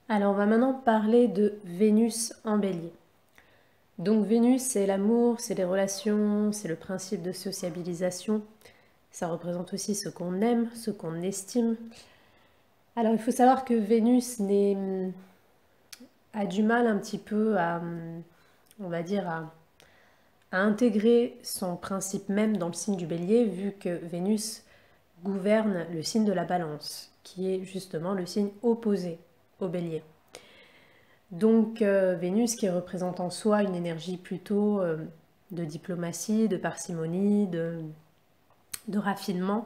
Alors, on va maintenant parler de Vénus en Bélier. Donc, Vénus, c'est l'amour, c'est les relations, c'est le principe de sociabilisation. Ça représente aussi ce qu'on aime, ce qu'on estime. Alors, il faut savoir que Vénus a du mal un petit peu on va dire, à intégrer son principe même dans le signe du Bélier, vu que Vénus gouverne le signe de la Balance, qui est justement le signe opposé au Bélier. Donc Vénus qui représente en soi une énergie plutôt de diplomatie, de parcimonie, de raffinement,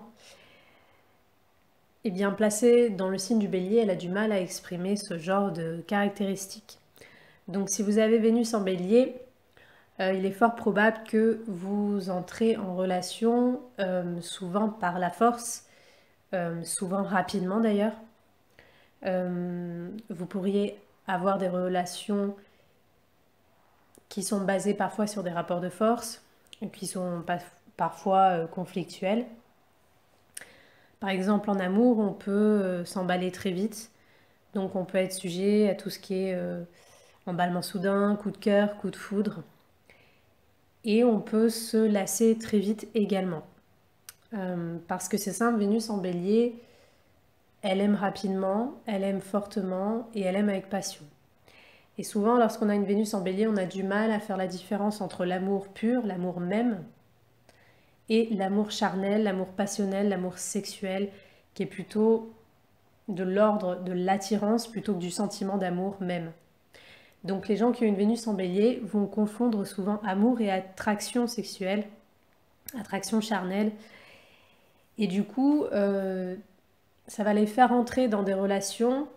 et bien placée dans le signe du Bélier, elle a du mal à exprimer ce genre de caractéristiques. Donc si vous avez Vénus en Bélier, il est fort probable que vous entrez en relation souvent par la force, souvent rapidement d'ailleurs. Vous pourriez avoir des relations qui sont basées parfois sur des rapports de force, qui sont parfois conflictuels. Par exemple, en amour, on peut s'emballer très vite, donc on peut être sujet à tout ce qui est emballement soudain, coup de cœur, coup de foudre, et on peut se lasser très vite également. Parce que c'est simple, Vénus en Bélier, elle aime rapidement, elle aime fortement et elle aime avec passion. Et souvent, lorsqu'on a une Vénus en Bélier, on a du mal à faire la différence entre l'amour pur, l'amour même, et l'amour charnel, l'amour passionnel, l'amour sexuel, qui est plutôt de l'ordre de l'attirance plutôt que du sentiment d'amour même. Donc les gens qui ont une Vénus en Bélier vont confondre souvent amour et attraction sexuelle, attraction charnelle, et du coup, ça va les faire entrer dans des relations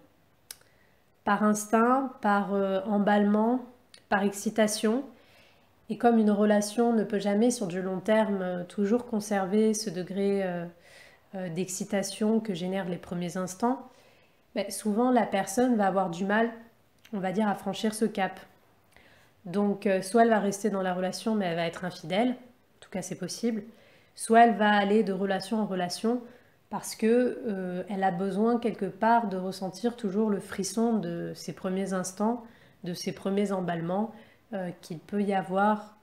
par instinct, par emballement, par excitation. Et comme une relation ne peut jamais sur du long terme toujours conserver ce degré d'excitation que génèrent les premiers instants, ben, souvent la personne va avoir du mal, on va dire, à franchir ce cap. Donc soit elle va rester dans la relation mais elle va être infidèle, en tout cas c'est possible, soit elle va aller de relation en relation parce que elle a besoin quelque part de ressentir toujours le frisson de ses premiers instants, de ses premiers emballements qu'il peut y avoir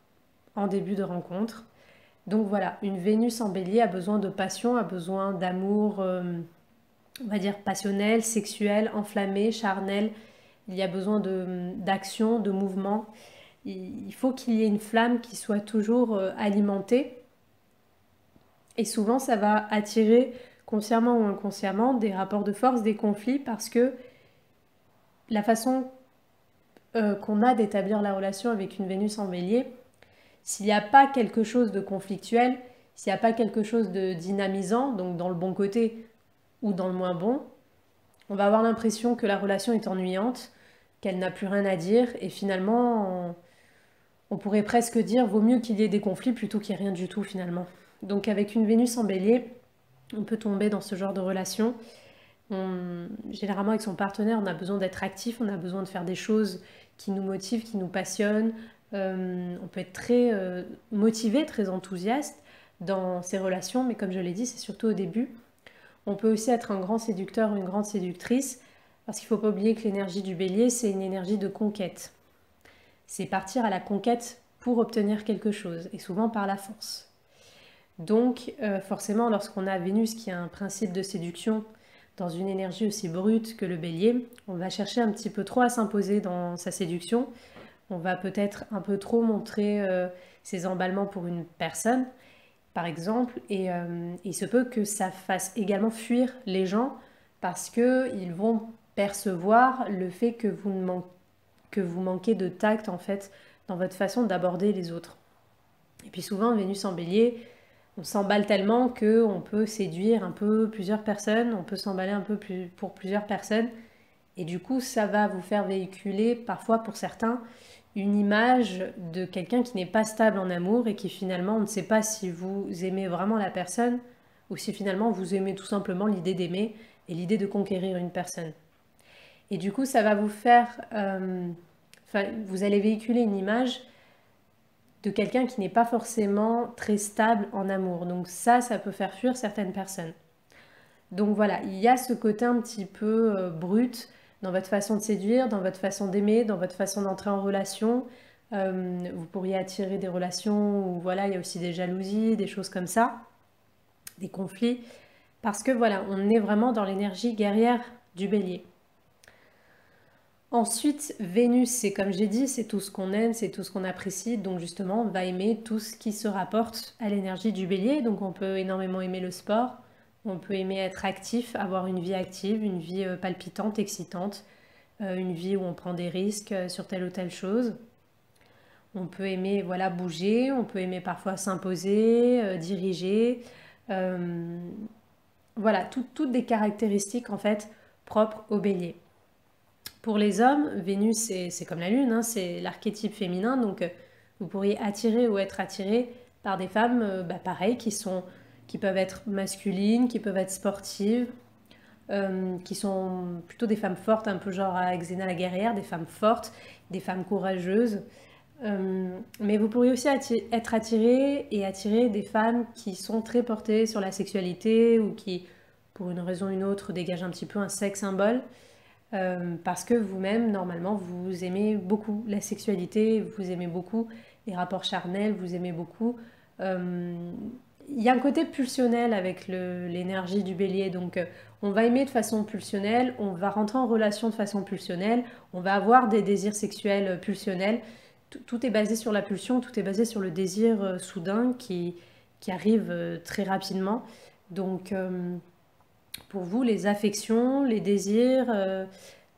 en début de rencontre. Donc voilà, une Vénus en Bélier a besoin de passion, a besoin d'amour, on va dire passionnel, sexuel, enflammé, charnel. Il y a besoin d'action, de mouvement. Il faut qu'il y ait une flamme qui soit toujours alimentée. Et souvent, ça va attirer, consciemment ou inconsciemment, des rapports de force, des conflits, parce que la façon qu'on a d'établir la relation avec une Vénus en Bélier, s'il n'y a pas quelque chose de conflictuel, s'il n'y a pas quelque chose de dynamisant, donc dans le bon côté ou dans le moins bon, on va avoir l'impression que la relation est ennuyante, qu'elle n'a plus rien à dire, et finalement, on pourrait presque dire vaut mieux qu'il y ait des conflits plutôt qu'il n'y ait rien du tout finalement. Donc avec une Vénus en Bélier, on peut tomber dans ce genre de relation. Généralement avec son partenaire, on a besoin d'être actif, on a besoin de faire des choses qui nous motivent, qui nous passionnent. On peut être très motivé, très enthousiaste dans ces relations, mais comme je l'ai dit, c'est surtout au début. On peut aussi être un grand séducteur ou une grande séductrice, parce qu'il ne faut pas oublier que l'énergie du Bélier, c'est une énergie de conquête. C'est partir à la conquête pour obtenir quelque chose, et souvent par la force. Donc forcément, lorsqu'on a Vénus qui a un principe de séduction dans une énergie aussi brute que le Bélier, on va chercher un petit peu trop à s'imposer dans sa séduction. On va peut-être un peu trop montrer ses emballements pour une personne, par exemple, et il se peut que ça fasse également fuir les gens parce qu'ils vont percevoir le fait que vous manquez de tact en fait dans votre façon d'aborder les autres. Et puis souvent, Vénus en Bélier, on s'emballe tellement qu'on peut séduire un peu plusieurs personnes, on peut s'emballer un peu pour plusieurs personnes. Et du coup, ça va vous faire véhiculer, parfois pour certains, une image de quelqu'un qui n'est pas stable en amour et qui finalement, on ne sait pas si vous aimez vraiment la personne ou si finalement vous aimez tout simplement l'idée d'aimer et l'idée de conquérir une personne. Et du coup, ça va vous faire... vous allez véhiculer une image de quelqu'un qui n'est pas forcément très stable en amour. Donc ça peut faire fuir certaines personnes. Donc voilà, il y a ce côté un petit peu brut dans votre façon de séduire, dans votre façon d'aimer, dans votre façon d'entrer en relation. Vous pourriez attirer des relations où voilà, il y a aussi des jalousies, des choses comme ça, des conflits. Parce que voilà, on est vraiment dans l'énergie guerrière du bélier. Ensuite, Vénus, c'est comme j'ai dit, c'est tout ce qu'on aime, c'est tout ce qu'on apprécie. Donc justement, on va aimer tout ce qui se rapporte à l'énergie du bélier. Donc on peut énormément aimer le sport, on peut aimer être actif, avoir une vie active, une vie palpitante, excitante, une vie où on prend des risques sur telle ou telle chose. On peut aimer voilà, bouger, on peut aimer parfois s'imposer, diriger. Voilà, toutes des caractéristiques en fait propres au bélier. Pour les hommes, Vénus, c'est comme la Lune, hein, c'est l'archétype féminin, donc vous pourriez attirer ou être attiré par des femmes, pareil, qui peuvent être masculines, qui peuvent être sportives, qui sont plutôt des femmes fortes, un peu genre à Xena la guerrière, des femmes fortes, des femmes courageuses. Mais vous pourriez aussi être attiré et attirer des femmes qui sont très portées sur la sexualité ou qui, pour une raison ou une autre, dégagent un petit peu un sex symbole. Parce que vous-même, normalement, vous aimez beaucoup la sexualité, vous aimez beaucoup les rapports charnels, vous aimez beaucoup. Il y a un côté pulsionnel avec l'énergie du bélier, donc on va aimer de façon pulsionnelle, on va rentrer en relation de façon pulsionnelle, on va avoir des désirs sexuels pulsionnels. Tout est basé sur la pulsion, tout est basé sur le désir soudain qui arrive très rapidement. Donc pour vous, les affections, les désirs,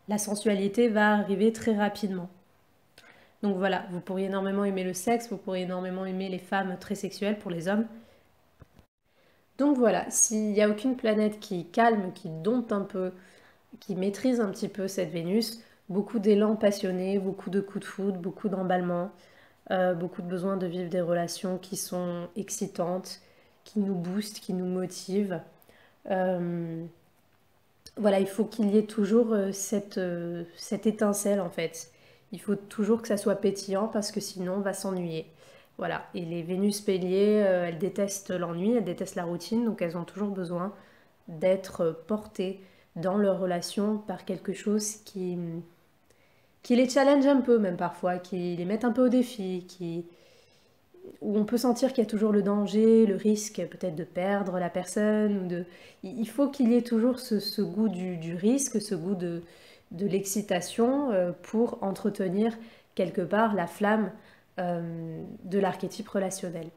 la sensualité va arriver très rapidement. Donc voilà, vous pourriez énormément aimer le sexe, vous pourriez énormément aimer les femmes très sexuelles pour les hommes. Donc voilà, s'il n'y a aucune planète qui calme, qui dompte un peu, qui maîtrise un petit peu cette Vénus, beaucoup d'élan passionné, beaucoup de coups de foudre, beaucoup d'emballement, beaucoup de besoin de vivre des relations qui sont excitantes, qui nous boostent, qui nous motivent. Voilà, il faut qu'il y ait toujours cette étincelle en fait. Il faut toujours que ça soit pétillant parce que sinon on va s'ennuyer. Voilà, et les Vénus béliers, elles détestent l'ennui, elles détestent la routine, donc elles ont toujours besoin d'être portées dans leur relation par quelque chose qui les challenge un peu même parfois, qui les met un peu au défi, où on peut sentir qu'il y a toujours le danger, le risque peut-être de perdre la personne. Il faut qu'il y ait toujours ce goût du risque, ce goût de l'excitation pour entretenir quelque part la flamme de l'archétype relationnel.